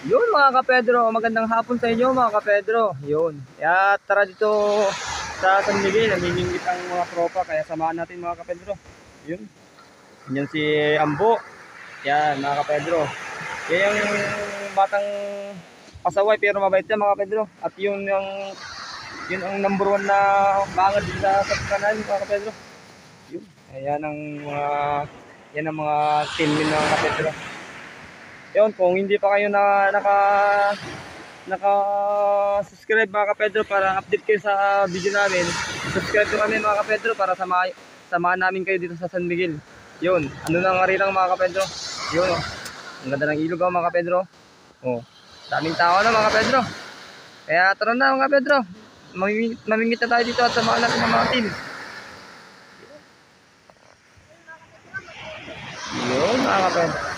Yun mga kapedro, magandang hapon sa inyo mga kapedro. Yun. Kaya tara dito sa San Miguel, namimingwit ang mga tropa, kaya samahan natin mga kapedro. Yun. Yan si Ambo. Yan mga kapedro. Yan yung batang pasaway pero mabait yan mga kapedro. At yun ang number one na bangad din sa kanal mga kapedro. Yun. Ayan ang mga yan ang mga team din mga kapedro. Yun, kung hindi pa kayo naka-subscribe mga kapedro para update kayo sa video namin, subscribe nyo kami mga kapedro para samahan namin kayo dito sa San Miguel. Yun, ano nang arirang mga kapedro. Yun, oh. Ang ganda ng ilog mga kapedro. Oh, daming tao na mga kapedro. Kaya tara na mga kapedro. Mamimit na tayo dito at samahan natin ang mga team. Yun mga kapedro.